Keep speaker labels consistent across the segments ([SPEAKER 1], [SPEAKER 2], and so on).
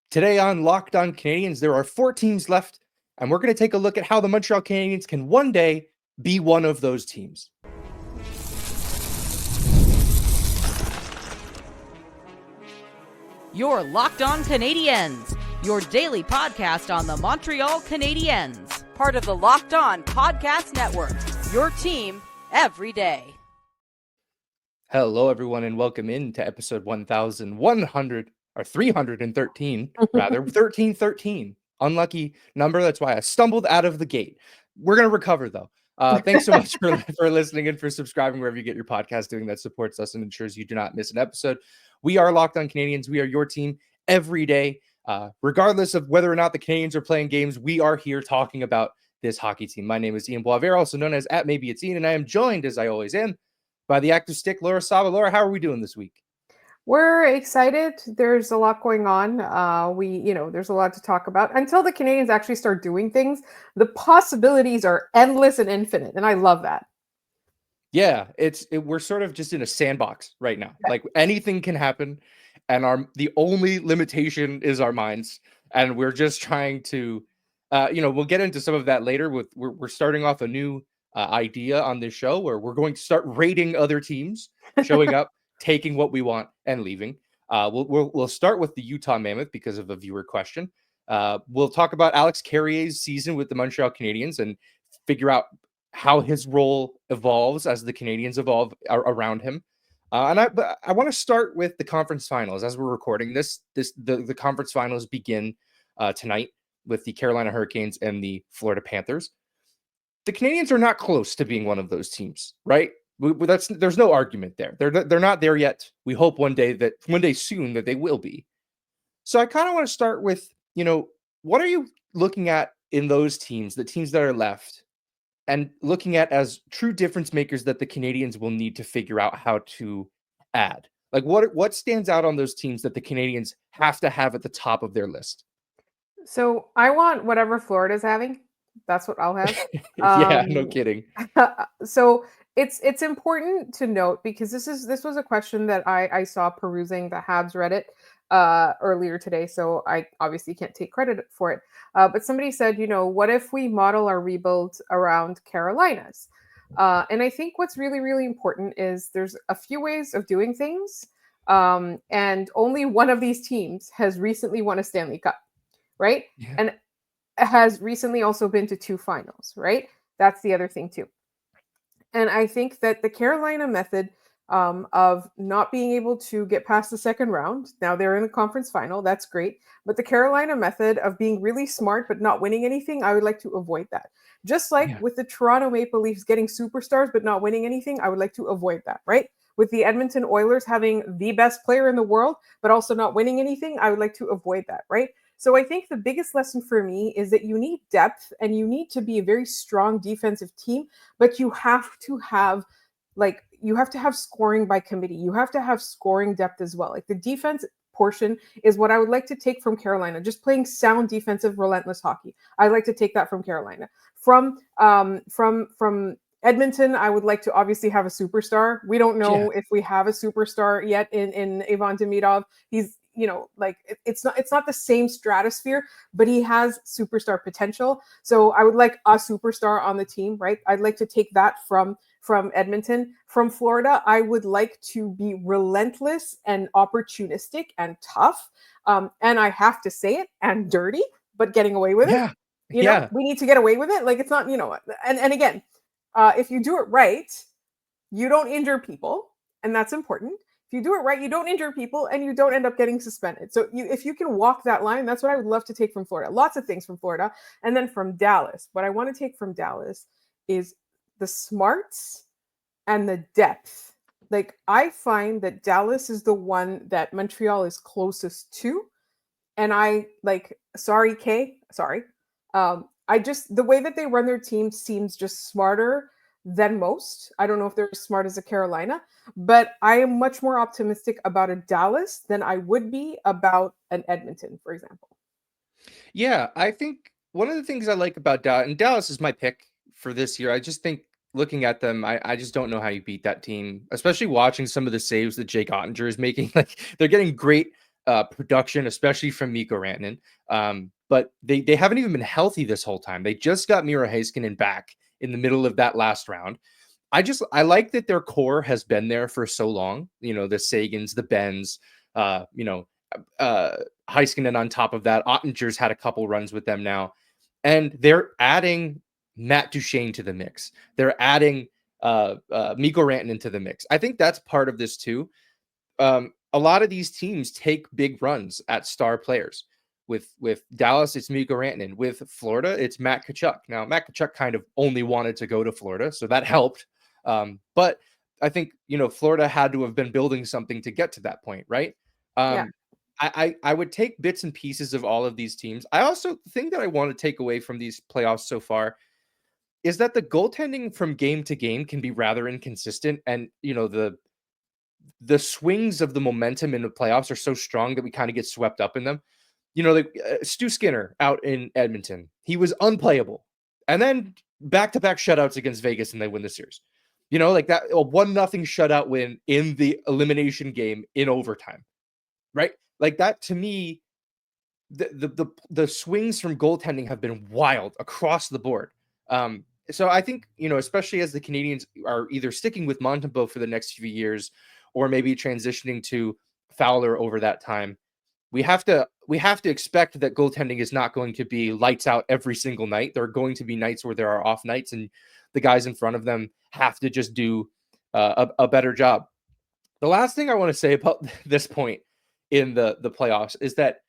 [SPEAKER 1] Today on Locked On Canadiens, there are 4 teams left, and we're going to take a look at how the Montreal Canadiens can one day be one of those teams.
[SPEAKER 2] You're Locked On Canadiens, your daily podcast on the Montreal Canadiens, part of the Locked On Podcast Network, your team every day.
[SPEAKER 1] Hello, everyone, and welcome into episode 1100, or 313, rather, 1313. Unlucky number, that's why I stumbled out of the gate. We're going to recover, though. Thanks so much for listening and for subscribing wherever you get your podcast doing. That supports us and ensures you do not miss an episode. We are Locked On Canadiens. We are your team every day. Regardless of whether or not the Canadiens are playing games, we are here talking about this hockey team. My name is Ian Boisvert, also known as @MaybeIt'sIan, and I am joined, as I always am, by the active stick, Laura Saba. Laura, how are we doing this week?
[SPEAKER 3] We're excited. There's a lot going on. There's a lot to talk about. Until the Canadiens actually start doing things, the possibilities are endless and infinite, and I love that.
[SPEAKER 1] Yeah, we're sort of just in a sandbox right now.
[SPEAKER 3] Yeah.
[SPEAKER 1] Like anything can happen, and the only limitation is our minds, and we're just trying to, we'll get into some of that later. We're starting off a new idea on this show where we're going to start rating other teams, showing up, taking what we want, and leaving. We'll start with the Utah Mammoth because of a viewer question. We'll talk about Alex Carrier's season with the Montreal Canadiens and figure out how his role evolves as the Canadiens evolve around him. But I want to start with the conference finals. As we're recording this, the conference finals begin tonight with the Carolina Hurricanes and the Florida Panthers. The Canadiens are not close to being one of those teams, right? There's no argument there. They're not there yet. We hope one day soon that they will be. So I kind of want to start with, what are you looking at in those teams, the teams that are left, and looking at as true difference makers that the Canadiens will need to figure out how to add? Like what stands out on those teams that the Canadiens have to have at the top of their list?
[SPEAKER 3] So I want whatever Florida's having. That's what I'll have.
[SPEAKER 1] Yeah, no kidding.
[SPEAKER 3] So it's important to note, because this was a question that I saw perusing the Habs Reddit earlier today. So I obviously can't take credit for it. But somebody said, what if we model our rebuild around Carolina's? And I think what's really, really important is there's a few ways of doing things. And only one of these teams has recently won a Stanley Cup, right?
[SPEAKER 1] Yeah.
[SPEAKER 3] And has recently also been to 2 finals, right? That's the other thing too. And I think that the Carolina method of not being able to get past the second round, now they're in a conference final, that's great. But the Carolina method of being really smart but not winning anything, I would like to avoid that. Just like with the Toronto Maple Leafs getting superstars but not winning anything, I would like to avoid that, right? With the Edmonton Oilers having the best player in the world but also not winning anything, I would like to avoid that, right? So I think the biggest lesson for me is that you need depth and you need to be a very strong defensive team, but you have to have scoring by committee. You have to have scoring depth as well. Like the defense portion is what I would like to take from Carolina, just playing sound defensive, relentless hockey. I'd like to take that from Carolina. From Edmonton, I would like to obviously have a superstar. We don't know if we have a superstar yet in Ivan Demidov. He's it's not the same stratosphere, but he has superstar potential. So I would like a superstar on the team, right? I'd like to take that from Edmonton. From Florida, I would like to be relentless and opportunistic and tough. And I have to say it, and dirty, but getting away with it. We need to get away with it. Like it's not, and again, if you do it right, you don't injure people, and that's important. If you do it right, you don't injure people and you don't end up getting suspended. So if you can walk that line, that's what I would love to take from Florida. Lots of things from Florida. And then from Dallas, what I want to take from Dallas is the smarts and the depth. Like I find that Dallas is the one that Montreal is closest to. And the way that they run their team seems just smarter than most. I don't know if they're as smart as a Carolina, but I am much more optimistic about a Dallas than I would be about an Edmonton, for example.
[SPEAKER 1] Yeah, I think one of the things I like about Dallas, and Dallas is my pick for this year, I just think looking at them, I just don't know how you beat that team, especially watching some of the saves that Jake Ottinger is making. Like they're getting great production, especially from Mikko Rantanen. But they haven't even been healthy this whole time. They just got Miro Heiskanen back in the middle of that last round. I like that their core has been there for so long. The Sagans, the Bens, Heiskanen on top of that. Ottinger's had a couple runs with them now. And they're adding Matt Duchene to the mix. They're adding Mikko Rantanen to the mix. I think that's part of this too. A lot of these teams take big runs at star players. With Dallas, it's Mikko Rantanen. With Florida, it's Matt Tkachuk. Now, Matt Tkachuk kind of only wanted to go to Florida, so that helped. But I think, Florida had to have been building something to get to that point, right? I would take bits and pieces of all of these teams. I also think that I want to take away from these playoffs so far is that the goaltending from game to game can be rather inconsistent. And, the swings of the momentum in the playoffs are so strong that we kind of get swept up in them. Stu Skinner out in Edmonton, he was unplayable. And then back-to-back shutouts against Vegas and they win the series. That a 1-0 shutout win in the elimination game in overtime, right? Like that, to me, the swings from goaltending have been wild across the board. So I think, especially as the Canadiens are either sticking with Montembeault for the next few years or maybe transitioning to Fowler over that time, we have to expect that goaltending is not going to be lights out every single night. There are going to be nights where there are off nights, and the guys in front of them have to just do a better job. The last thing I want to say about this point in the playoffs is that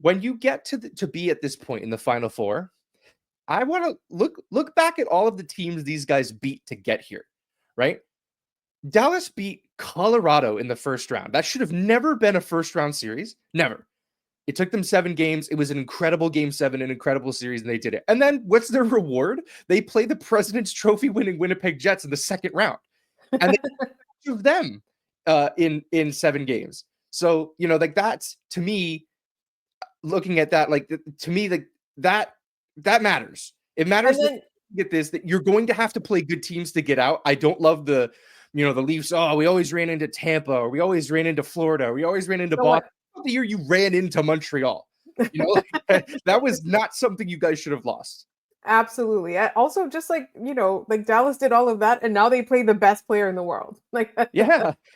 [SPEAKER 1] when you get to be at this point in the Final Four, I want to look back at all of the teams these guys beat to get here, right? Dallas beat Colorado in the first round. That should have never been a first round series. Never. It took them 7 games. It was an incredible game 7, an incredible series, and they did it. And then what's their reward? They play the President's Trophy winning Winnipeg Jets in the second round. And they of them in 7 games. So, that's, to me, looking at that, to me, that matters. It matters get this, that you're going to have to play good teams to get out. I don't love the Leafs. Oh, we always ran into Tampa, or we always ran into Florida, or we always ran into Boston. The year you ran into Montreal, that was not something you guys should have lost.
[SPEAKER 3] Absolutely. Also, just Dallas did all of that, and now they play the best player in the world. That's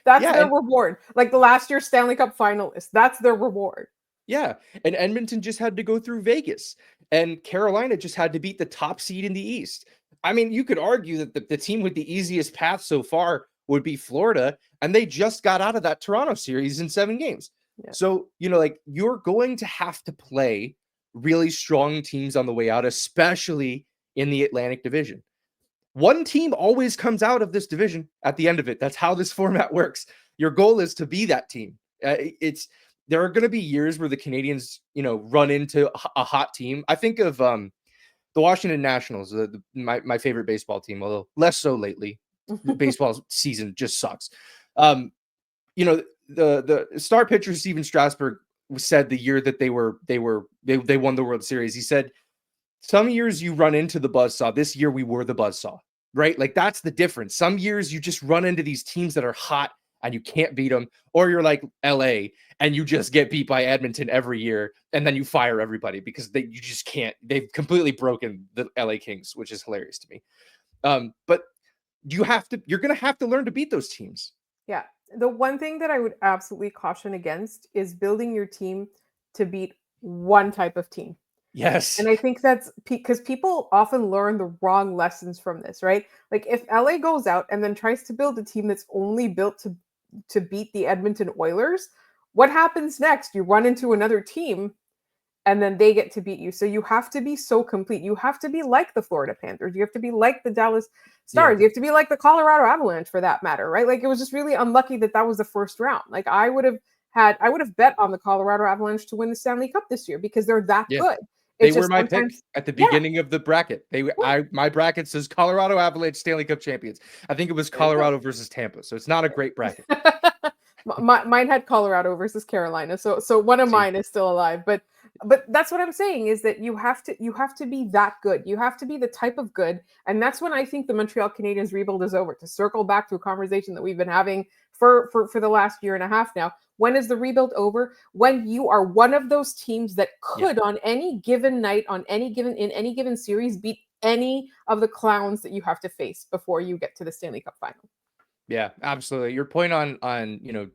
[SPEAKER 3] their reward. Like the last year's Stanley Cup finalists, that's their reward.
[SPEAKER 1] Yeah, and Edmonton just had to go through Vegas, and Carolina just had to beat the top seed in the East. I mean, you could argue that the team with the easiest path so far would be Florida, and they just got out of that Toronto series in 7 games. Yeah. So, you're going to have to play really strong teams on the way out, especially in the Atlantic Division. One team always comes out of this division at the end of it. That's how this format works. Your goal is to be that team. There are going to be years where the Canadiens, run into a hot team. I think of the Washington Nationals, my favorite baseball team, although less so lately. The baseball season just sucks. The star pitcher Steven Strasburg said the year that they won the World Series, he said, some years you run into the buzzsaw. This year we were the buzzsaw, right? Like that's the difference. Some years you just run into these teams that are hot and you can't beat them, or you're like LA and you just get beat by Edmonton every year and then you fire everybody because you just can't. They've completely broken the LA Kings, which is hilarious to me. But you're going to have to learn to beat those teams.
[SPEAKER 3] Yeah. The one thing that I would absolutely caution against is building your team to beat one type of team.
[SPEAKER 1] Yes.
[SPEAKER 3] And I think that's because people often learn the wrong lessons from this, right? Like if LA goes out and then tries to build a team that's only built to beat the Edmonton Oilers, what happens next? You run into another team and then they get to beat you. So you have to be so complete. You have to be like the Florida Panthers. You have to be like the Dallas Stars. Yeah. You have to be like the Colorado Avalanche for that matter, right? Like it was just really unlucky that was the first round. Like I would have bet on the Colorado Avalanche to win the Stanley Cup this year because they're that good.
[SPEAKER 1] They were my pick at the beginning of the bracket. My bracket says Colorado Avalanche Stanley Cup champions. I think it was Colorado versus Tampa. So it's not a great bracket.
[SPEAKER 3] Mine had Colorado versus Carolina. So one of mine is still alive, but But that's what I'm saying, is that you have to be that good. You have to be the type of good. And that's when I think the Montreal Canadiens rebuild is over. To circle back to a conversation that we've been having for the last year and a half now. When is the rebuild over? When you are one of those teams that could, on any given night, in any given series, beat any of the clowns that you have to face before you get to the Stanley Cup final.
[SPEAKER 1] Yeah, absolutely. Your point on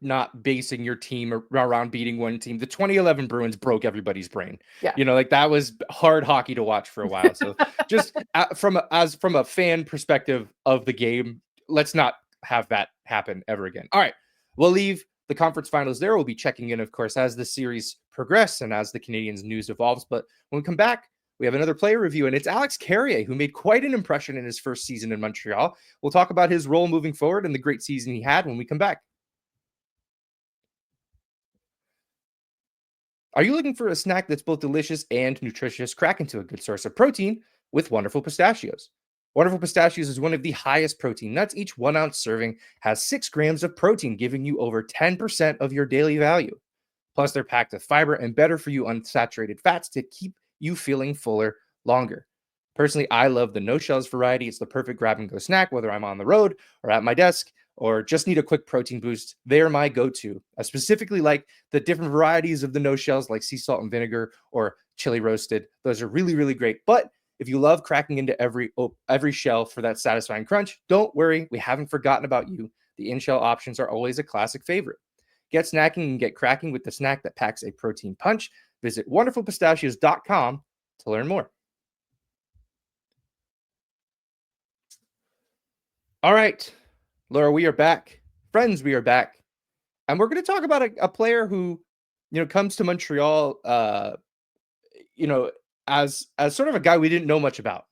[SPEAKER 1] not basing your team around beating one team. The 2011 Bruins broke everybody's brain.
[SPEAKER 3] Yeah.
[SPEAKER 1] Like that was hard hockey to watch for a while. So just from a fan perspective of the game, let's not have that happen ever again. All right, we'll leave the conference finals there. We'll be checking in, of course, as the series progress and as the Canadiens news evolves. But when we come back, we have another player review, and it's Alex Carrier, who made quite an impression in his first season in Montreal. We'll talk about his role moving forward and the great season he had when we come back. Are you looking for a snack that's both delicious and nutritious? Crack into a good source of protein with Wonderful Pistachios. Wonderful Pistachios is one of the highest protein nuts. Each 1 ounce serving has 6 grams of protein, giving you over 10% of your daily value. Plus, they're packed with fiber and better for you unsaturated fats to keep you feeling fuller longer. Personally, I love the no shells variety. It's the perfect grab and go snack, whether I'm on the road or at my desk or just need a quick protein boost. They're my go-to. I specifically like the different varieties of the no shells, like sea salt and vinegar or chili roasted. Those are really, really great. But if you love cracking into every shell for that satisfying crunch, don't worry, we haven't forgotten about you. The in-shell options are always a classic favorite. Get snacking and get cracking with the snack that packs a protein punch. Visit wonderfulpistachios.com to learn more. All right, Laura, we are back. Friends, we are back. And we're going to talk about a player who, comes to Montreal, as sort of a guy we didn't know much about.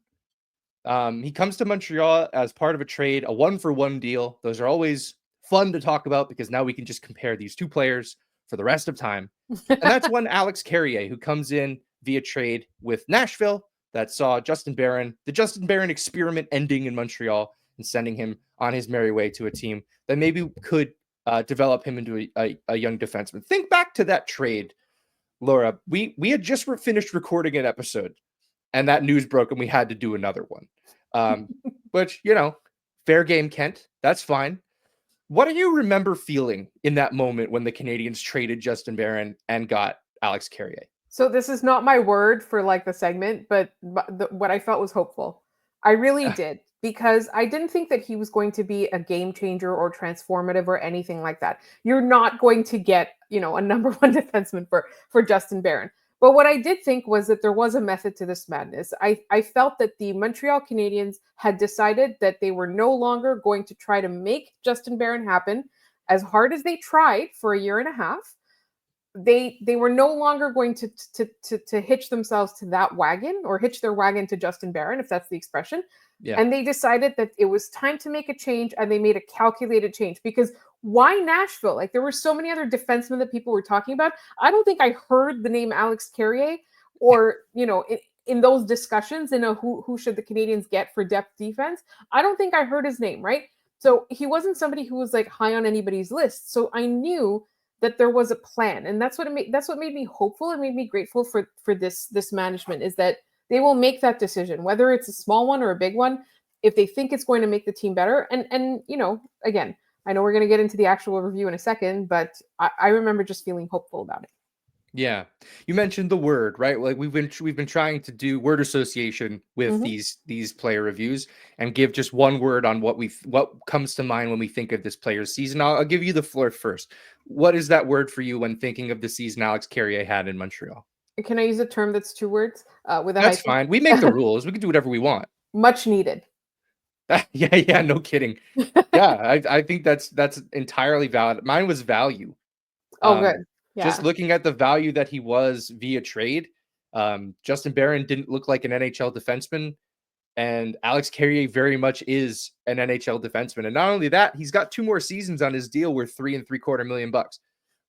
[SPEAKER 1] He comes to Montreal as part of a trade, a 1-for-1 deal. Those are always fun to talk about because now we can just compare these two players for the rest of time. And that's one Alex Carrier, who comes in via trade with Nashville that saw the Justin Barron experiment ending in Montreal and sending him on his merry way to a team that maybe could develop him into a young defenseman. Think back to that trade, Laura. We had just finished recording an episode and that news broke and we had to do another one. Which, fair game, Kent. That's fine. What do you remember feeling in that moment when the Canadiens traded Justin Barron and got Alex Carrier?
[SPEAKER 3] So this is not my word for the segment, but what I felt was hopeful. I really did, because I didn't think that he was going to be a game changer or transformative or anything like that. You're not going to get, a number one defenseman for Justin Barron. But what I did think was that there was a method to this madness. I felt that the Montreal Canadiens had decided that they were no longer going to try to make Justin Barron happen. As hard as they tried for a year and a half, they were no longer going to hitch themselves to that wagon, or hitch their wagon to Justin Barron, if that's the expression. Yeah. And they decided that it was time to make a change, and they made a calculated change. Because why Nashville? There were so many other defensemen that people were talking about. I don't think I heard the name Alex Carrier, or in those discussions, who should the Canadiens get for depth defense. I don't think I heard his name, right? So he wasn't somebody who was high on anybody's list. So I knew that there was a plan, and that's what made me hopeful and made me grateful for this management, is that they will make that decision, whether it's a small one or a big one, if they think it's going to make the team better. And again, I know we're going to get into the actual review in a second, but I remember just feeling hopeful about it.
[SPEAKER 1] Yeah, you mentioned the word, right? We've been trying to do word association with these player reviews and give just one word on what comes to mind when we think of this player's season. I'll give you the floor first. What is that word for you when thinking of the season Alex Carrier had in Montreal?
[SPEAKER 3] Can I use a term that's 2 words?
[SPEAKER 1] That's fine. We make the rules. We can do whatever we want.
[SPEAKER 3] Much needed.
[SPEAKER 1] Yeah, no kidding. Yeah, I think that's entirely valid. Mine was value.
[SPEAKER 3] Oh, good. Yeah.
[SPEAKER 1] Just looking at the value that he was via trade, Justin Barron didn't look like an NHL defenseman, and Alex Carrier very much is an NHL defenseman. And not only that, he's got 2 more seasons on his deal worth $3.75 million,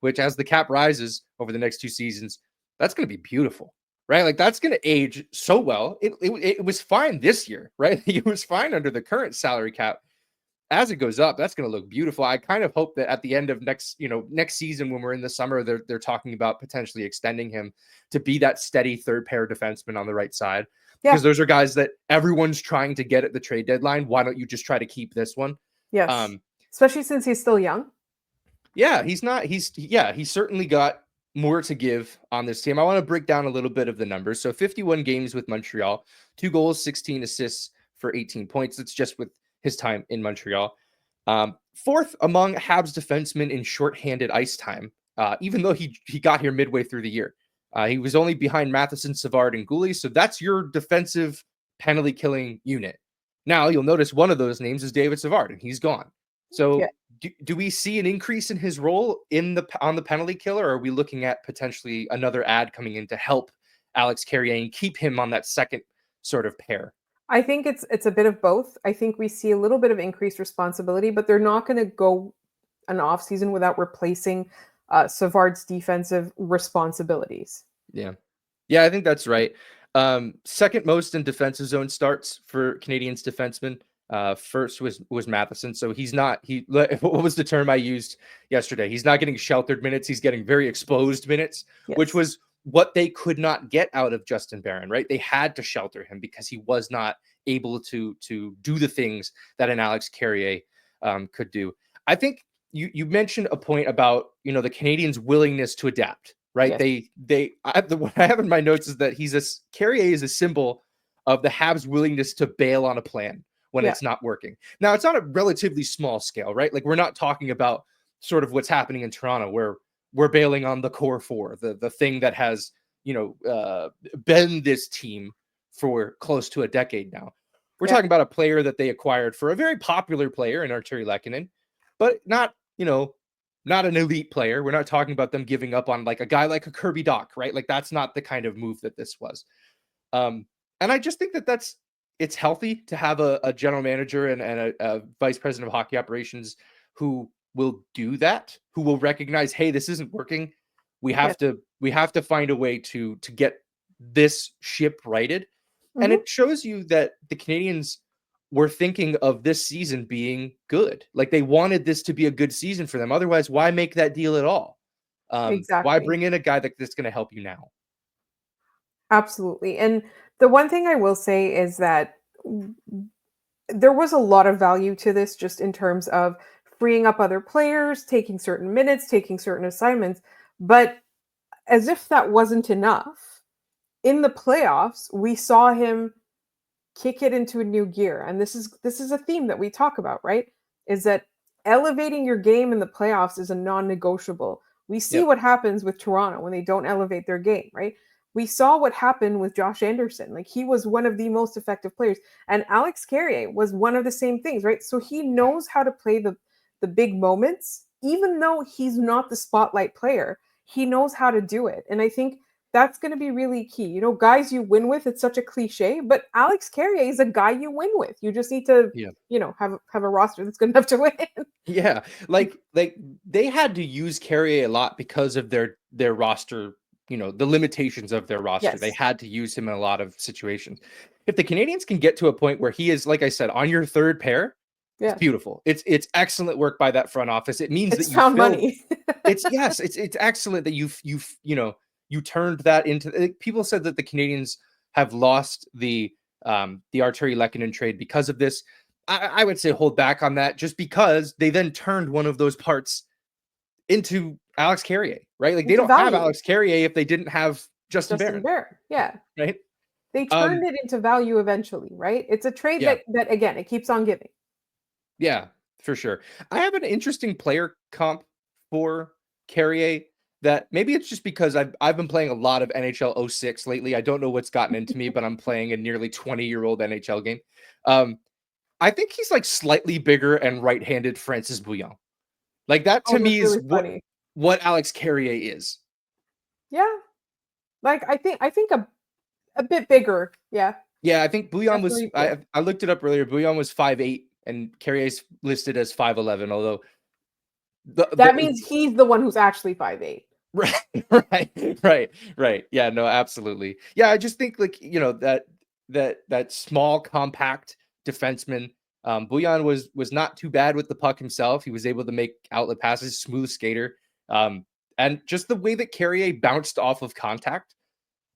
[SPEAKER 1] which, as the cap rises over the next 2 seasons, that's going to be beautiful, right? That's going to age so well. It was fine this year, right? It was fine under the current salary cap. as it goes up, that's going to look beautiful. I kind of hope that at the end of next season, when we're in the summer, they're talking about potentially extending him to be that steady third pair defenseman on the right side.
[SPEAKER 3] Yeah.
[SPEAKER 1] Because those are guys that everyone's trying to get at the trade deadline. Why don't you just try to keep this one?
[SPEAKER 3] Yes. Especially since he's still young.
[SPEAKER 1] Yeah, he's certainly got more to give on this team. I want to break down a little bit of the numbers. So 51 games with Montreal, 2 goals, 16 assists for 18 points. It's just with his time in Montreal. Fourth among Habs defensemen in shorthanded ice time, even though he got here midway through the year. He was only behind Matheson, Savard, and Goulet. So that's your defensive penalty killing unit. Now you'll notice one of those names is David Savard, and he's gone. So do we see an increase in his role on the penalty killer, or are we looking at potentially another ad coming in to help Alex Carrier and keep him on that second sort of pair?
[SPEAKER 3] I think it's a bit of both. I think we see a little bit of increased responsibility, but they're not going to go an off season without replacing Savard's defensive responsibilities.
[SPEAKER 1] Yeah, I think that's right. Second most in defensive zone starts for Canadiens defensemen. First was Matheson. So what was the term I used yesterday? He's not getting sheltered minutes. He's getting very exposed minutes, which was what they could not get out of Justin Barron, right? They had to shelter him because he was not able to do the things that an Alex Carrier could do. I think you mentioned a point about, the Canadiens' willingness to adapt, right? Yes. What I have in my notes is that Carrier is a symbol of the Habs' willingness to bail on a plan when it's not working. Now, it's on a relatively small scale, right? Like, we're not talking about sort of what's happening in Toronto, where we're bailing on the core four, the thing that has, been this team for close to a decade now. We're talking about a player that they acquired for a very popular player in Artturi Lehkonen, but not an elite player. We're not talking about them giving up on like a guy like a Kirby Dach, right? Like, that's not the kind of move that this was. And I just think that it's healthy to have a general manager and a vice president of hockey operations who will do that, who will recognize, hey, this isn't working. We have to find a way to get this ship righted. Mm-hmm. And it shows you that the Canadiens were thinking of this season being good. Like, they wanted this to be a good season for them. Otherwise, why make that deal at all?
[SPEAKER 3] Exactly.
[SPEAKER 1] Why bring in a guy that's going to help you now?
[SPEAKER 3] Absolutely. And the one thing I will say is that there was a lot of value to this, just in terms of freeing up other players, taking certain minutes, taking certain assignments. But as if that wasn't enough, in the playoffs, we saw him kick it into a new gear. And this is a theme that we talk about, right? Is that elevating your game in the playoffs is a non-negotiable. We see what happens with Toronto when they don't elevate their game, right? We saw what happened with Josh Anderson. Like, he was one of the most effective players. And Alex Carrier was one of the same things, right? So he knows how to play the big moments, even though he's not the spotlight player. He knows how to do it. And I think that's going to be really key. Guys you win with, it's such a cliche, but Alex Carrier is a guy you win with. You just need to, have a roster that's good enough to win.
[SPEAKER 1] Yeah. Like they had to use Carrier a lot because of their roster, the limitations of their roster. Yes. They had to use him in a lot of situations. If the Canadiens can get to a point where he is, like I said, on your third pair, it's beautiful. It's excellent work by that front office. It means that you
[SPEAKER 3] found money.
[SPEAKER 1] It's excellent that you turned that into. People said that the Canadiens have lost the Artturi Lehkonen trade because of this. I would say hold back on that, just because they then turned one of those parts into Alex Carrier, right? Like, they don't have Alex Carrier if they didn't have Justin Barron.
[SPEAKER 3] Yeah.
[SPEAKER 1] Right.
[SPEAKER 3] They turned it into value eventually, right? It's a trade that again, it keeps on giving.
[SPEAKER 1] Yeah, for sure. I have an interesting player comp for Carrier that maybe it's just because I've been playing a lot of NHL 06 lately. I don't know what's gotten into me, but I'm playing a nearly 20-year-old NHL game. I think he's like slightly bigger and right-handed Francis Bouillon. Like, that to me is really what Alex Carrier is.
[SPEAKER 3] Yeah. Like, I think a bit bigger. Yeah.
[SPEAKER 1] Yeah, I think Bouillon was, I looked it up earlier. Bouillon was 5'8", and Carrier's listed as 5'11", although
[SPEAKER 3] that means he's the one who's actually 5'8".
[SPEAKER 1] Right. Yeah, no, absolutely. Yeah, I just think, like, that small, compact defenseman Bouillon was not too bad with the puck himself. He was able to make outlet passes, smooth skater. And just the way that Carrier bounced off of contact,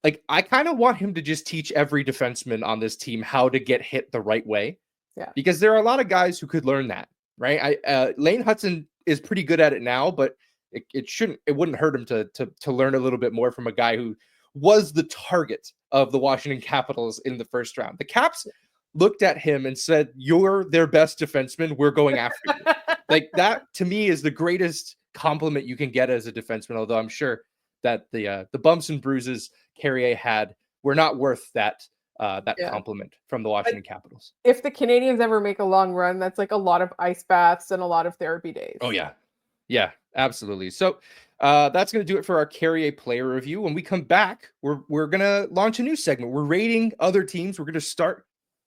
[SPEAKER 1] like I kind of want him to just teach every defenseman on this team how to get hit the right way.
[SPEAKER 3] Yeah.
[SPEAKER 1] Because there are a lot of guys who could learn that, right? Lane Hudson is pretty good at it now, but it wouldn't hurt him to learn a little bit more from a guy who was the target of the Washington Capitals in the first round. The Caps looked at him and said, "You're their best defenseman. We're going after you." Like that to me is the greatest compliment you can get as a defenseman. Although I'm sure that the bumps and bruises Carrier had were not worth that compliment from the Washington Capitals.
[SPEAKER 3] If the Canadiens ever make a long run, that's like a lot of ice baths and a lot of therapy days.
[SPEAKER 1] Oh yeah, absolutely. So that's going to do it for our Carrier player review. When we come back, we're going to launch a new segment. We're rating other teams. We're going to start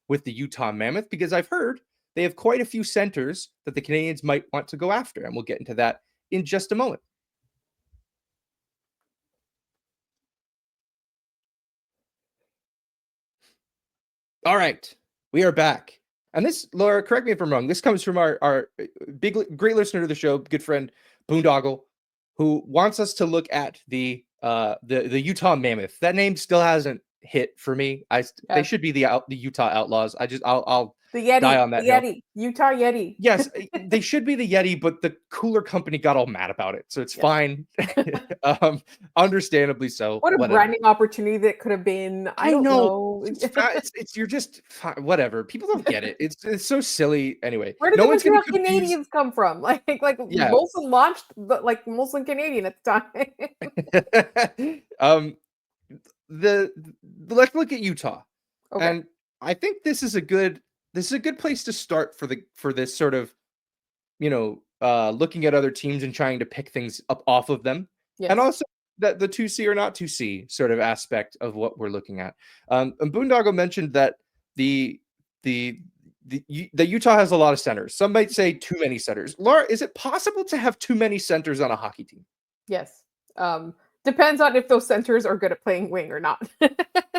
[SPEAKER 1] with the Utah Mammoth because I've heard they have quite a few centers that the Canadiens might want to go after, and we'll get into that in just a moment. All right, we are back. And this, Laura, correct me if I'm wrong, this comes from our great listener to the show, good friend, Boondoggle, who wants us to look at the Utah Mammoth. That name still hasn't hit for me. They should be the Utah Outlaws. I'll
[SPEAKER 3] the Yeti,
[SPEAKER 1] die on that
[SPEAKER 3] the Yeti, Utah Yeti.
[SPEAKER 1] Yes, they should be the Yeti, but the cooler company got all mad about it, so it's fine. Understandably so.
[SPEAKER 3] What a branding opportunity that could have been. I don't know.
[SPEAKER 1] It's you're just whatever. People don't get it. It's so silly. Anyway,
[SPEAKER 3] where did the Montreal Canadiens come from? Like Molson launched like Molson Canadian at the
[SPEAKER 1] time. Let's look at Utah, and I think this is a good place to start for this sort of, looking at other teams and trying to pick things up off of them. Yes. And also that the 2C or not 2C sort of aspect of what we're looking at. And Boondoggle mentioned that the Utah has a lot of centers. Some might say too many centers. Laura, is it possible to have too many centers on a hockey team?
[SPEAKER 3] Yes. Depends on if those centers are good at playing wing or not.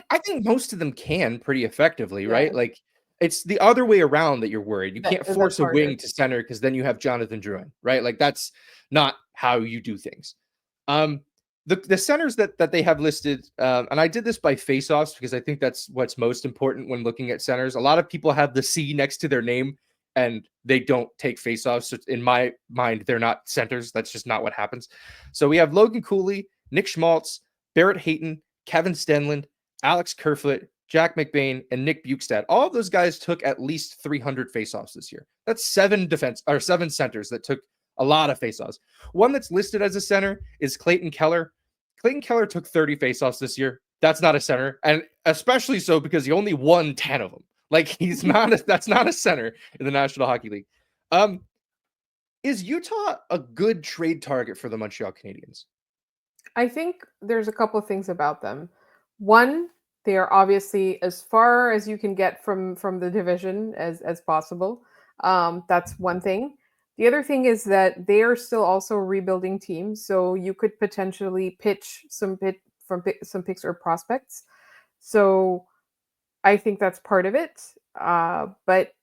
[SPEAKER 1] I think most of them can pretty effectively, right? Like it's the other way around that you're worried. You can't force a wing to center because then you have Jonathan Drouin, right? Like that's not how you do things. The centers that they have listed, and I did this by faceoffs because I think that's what's most important when looking at centers. A lot of people have the C next to their name and they don't take faceoffs. So in my mind, they're not centers. That's just not what happens. So we have Logan Cooley, Nick Schmaltz, Barrett Hayton, Kevin Stenlund, Alex Kerfoot, Jack McBain, and Nick Bukestad. All of those guys took at least 300 faceoffs this year. That's seven centers that took a lot of faceoffs. One that's listed as a center is Clayton Keller. Clayton Keller took 30 faceoffs this year. That's not a center, and especially so because he only won 10 of them. Like that's not a center in the National Hockey League. Is Utah a good trade target for the Montreal Canadiens?
[SPEAKER 3] I think there's a couple of things about them. One, they are obviously as far as you can get from the division as possible. That's one thing. The other thing is that they are still also a rebuilding team, so you could potentially pitch some picks or prospects. So I think that's part of it. But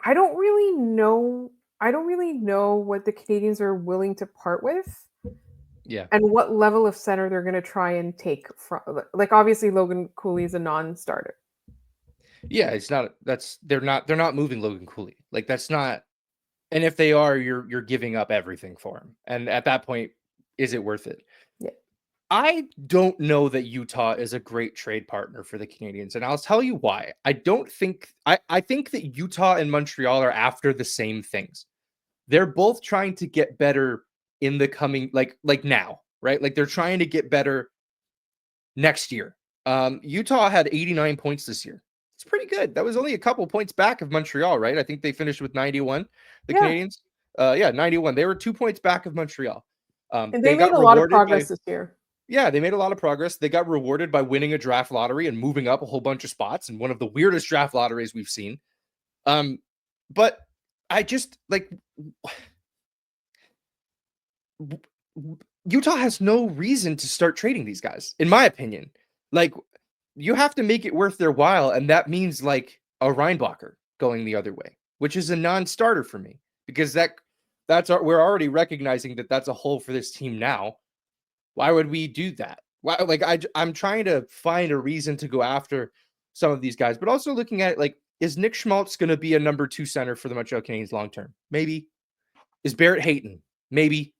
[SPEAKER 3] I don't really know. I don't really know what the Canadiens are willing to part with.
[SPEAKER 1] Yeah.
[SPEAKER 3] And what level of center they're going to try and take from. Like obviously Logan Cooley is a non-starter.
[SPEAKER 1] Yeah, it's not. They're not moving Logan Cooley. Like that's not. And if they are, you're giving up everything for him. And at that point, is it worth it?
[SPEAKER 3] Yeah.
[SPEAKER 1] I don't know that Utah is a great trade partner for the Canadiens, and I'll tell you why. I think that Utah and Montreal are after the same things. They're both trying to get better in the coming, like now, right? Like they're trying to get better next year. Utah had 89 points this year. It's pretty good. That was only a couple points back of Montreal, right? I think they finished with 91. The Canadiens, 91. They were 2 points back of Montreal.
[SPEAKER 3] And they made a lot of progress this year.
[SPEAKER 1] Yeah, they made a lot of progress. They got rewarded by winning a draft lottery and moving up a whole bunch of spots in one of the weirdest draft lotteries we've seen. But I just like Utah has no reason to start trading these guys, in my opinion. Like you have to make it worth their while, and that means like a Reinbacher. going the other way, which is a non-starter for me because we're already recognizing that that's a hole for this team now. Why would we do that? Why, like I'm trying to find a reason to go after some of these guys, but also looking at like, is Nick Schmaltz going to be a number 2 center for the Montreal Canadiens long term? Maybe. Is Barrett Hayton? Maybe.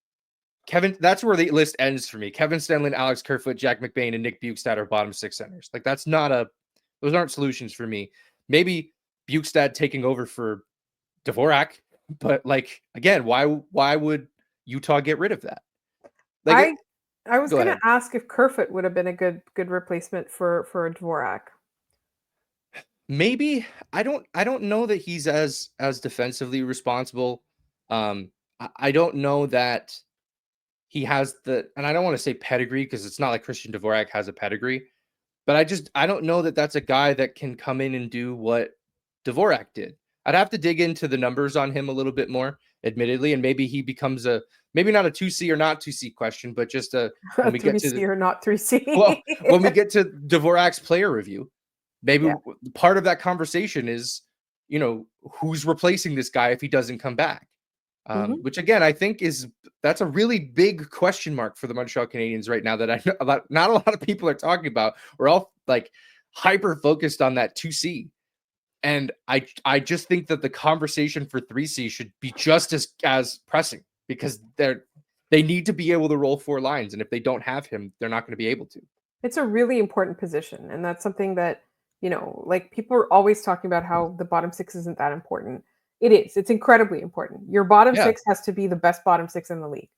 [SPEAKER 1] Kevin, that's where the list ends for me. Kevin Stenlund, Alex Kerfoot, Jack McBain, and Nick Bukestad are bottom 6 centers. Like those aren't solutions for me. Maybe Bukestad taking over for Dvorak, but like again, why would Utah get rid of that? Like
[SPEAKER 3] I was going to ask if Kerfoot would have been a good replacement for a Dvorak.
[SPEAKER 1] Maybe. I don't know that he's as defensively responsible. I don't know that he has and I don't want to say pedigree because it's not like Christian Dvorak has a pedigree, but I don't know that that's a guy that can come in and do what Dvorak did. I'd have to dig into the numbers on him a little bit more, admittedly, and maybe he becomes maybe not a 2C or not 2C question, but just when we get to
[SPEAKER 3] 3C or not 3C.
[SPEAKER 1] Well, when we get to Dvorak's player review, maybe part of that conversation is, who's replacing this guy if he doesn't come back, which again, I think that's a really big question mark for the Montreal Canadiens right now that I know not a lot of people are talking about. We're all like hyper focused on that 2C. And I just think that the conversation for 3C should be just as pressing because they need to be able to roll 4 lines. And if they don't have him, they're not going to be able to.
[SPEAKER 3] It's a really important position. And that's something that, like people are always talking about how the bottom 6 isn't that important. It is. It's incredibly important. Your bottom 6 has to be the best bottom 6 in the league.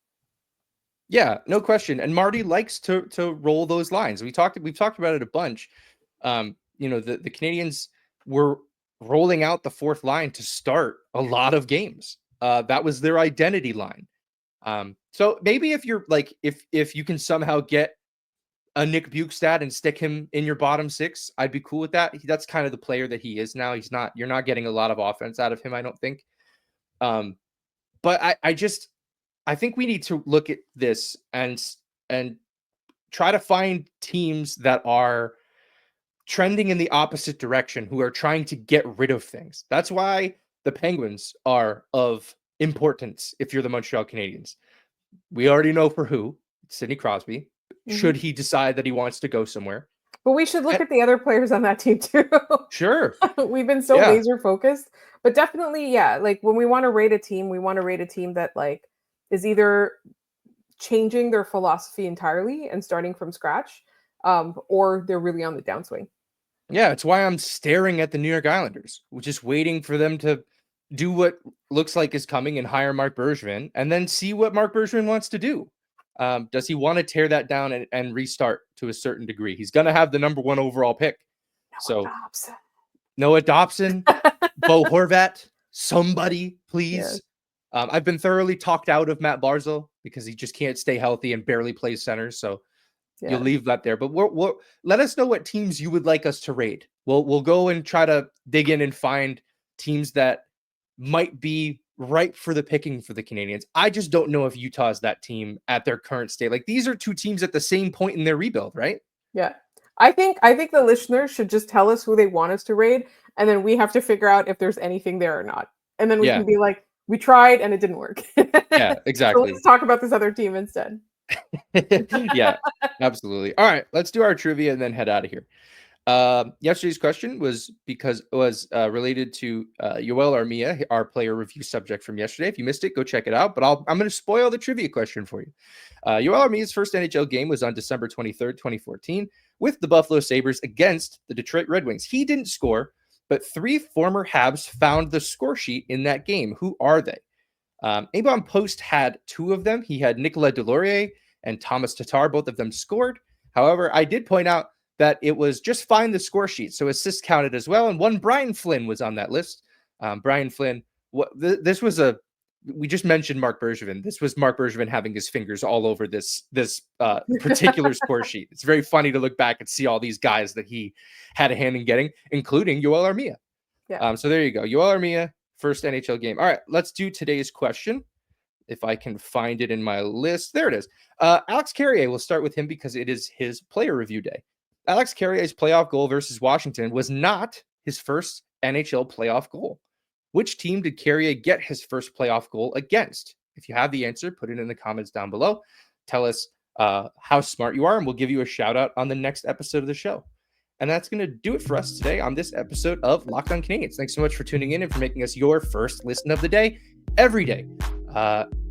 [SPEAKER 1] Yeah, no question. And Marty likes to roll those lines. We've talked about it a bunch. The Canadiens were rolling out the 4th line to start a lot of games. That was their identity line. So maybe if you're like, if you can somehow get a Nick Bukestad and stick him in your bottom 6, I'd be cool with that. That's kind of the player that he is now. You're not getting a lot of offense out of him, I don't think. But I think we need to look at this and try to find teams that are trending in the opposite direction, who are trying to get rid of things. That's why the Penguins are of importance if you're the Montreal Canadiens. We already know for who. It's Sidney Crosby. Should he decide that he wants to go somewhere.
[SPEAKER 3] But we should look at the other players on that team too.
[SPEAKER 1] Sure.
[SPEAKER 3] We've been so laser focused. But definitely, like when we want to rate a team, we want to rate a team that like is either changing their philosophy entirely and starting from scratch, or they're really on the downswing.
[SPEAKER 1] Yeah, it's why I'm staring at the New York Islanders, just waiting for them to do what looks like is coming and hire Marc Bergevin, and then see what Marc Bergevin wants to do. Does he want to tear that down and restart to a certain degree? He's going to have the number 1 overall pick. Noah Dobson, Bo Horvat, somebody, please. Yes. I've been thoroughly talked out of Matt Barzal because he just can't stay healthy and barely plays center. So you'll leave that there. But let us know what teams you would like us to rate. We'll go and try to dig in and find teams that might be ripe for the picking for the Canadiens. I just don't know if Utah is that team at their current state. Like these are 2 teams at the same point in their rebuild, right?
[SPEAKER 3] Yeah. I think the listeners should just tell us who they want us to rate, and then we have to figure out if there's anything there or not. And then we can be like, we tried and it didn't work.
[SPEAKER 1] Yeah, exactly.
[SPEAKER 3] So let's talk about this other team instead.
[SPEAKER 1] Yeah, absolutely. All right, let's do our trivia and then head out of here. Yesterday's question was related to Yoel Armia, our player review subject from yesterday. If you missed it, go check it out. But I'm going to spoil the trivia question for you. Yoel Armia's first NHL game was on December 23rd, 2014, with the Buffalo Sabres against the Detroit Red Wings. He didn't score, but 3 former Habs found the score sheet in that game. Who are they? Avon Post had 2 of them. He had Nicolas Deslauriers and Thomas Tatar. Both of them scored. However, I did point out that it was just find the score sheet. So assists counted as well. And one Brian Flynn was on that list. Brian Flynn, we just mentioned Marc Bergevin. This was Marc Bergevin having his fingers all over this particular score sheet. It's very funny to look back and see all these guys that he had a hand in getting, including Yoel Armia. Yeah. So there you go. Yoel Armia, first NHL game. All right, let's do today's question. If I can find it in my list. There it is. Alex Carrier, we'll start with him because it is his player review day. Alex Carrier's playoff goal versus Washington was not his first NHL playoff goal? Which team did Carrier get his first playoff goal against? If you have the answer, put it in the comments down below. Tell us how smart you are, and we'll give you a shout out on the next episode of the show. And that's going to do it for us today on this episode of Locked On Canadiens. Thanks so much for tuning in and for making us your first listen of the day every day.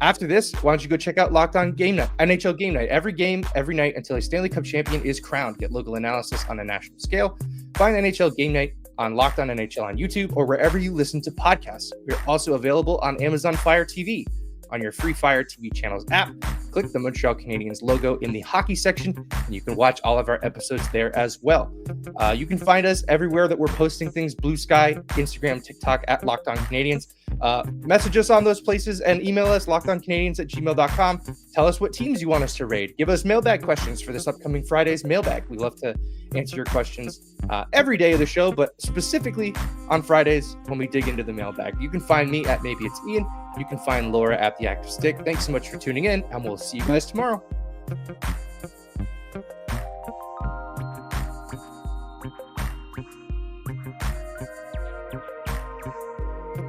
[SPEAKER 1] After this, why don't you go check out Locked On Game Night, NHL Game Night, every game, every night until a Stanley Cup champion is crowned. Get local analysis on a national scale. Find NHL Game Night on Locked On NHL on YouTube or wherever you listen to podcasts. We're also available on Amazon Fire TV. On your free Fire TV channels app, click the Montreal Canadiens logo in the hockey section, and you can watch all of our episodes there as well. You can find us everywhere that we're posting things: Blue Sky, Instagram, TikTok at Locked On Canadiens. Message us on those places and email us lockedoncanadiens@gmail.com. Tell us what teams you want us to raid. Give us mailbag questions for this upcoming Friday's mailbag. We love to answer your questions every day of the show, but specifically on Fridays when we dig into the mailbag. You can find me at Maybe It's Ian. You can find Laura at The Active Stick. Thanks so much for tuning in, and we'll see you guys tomorrow.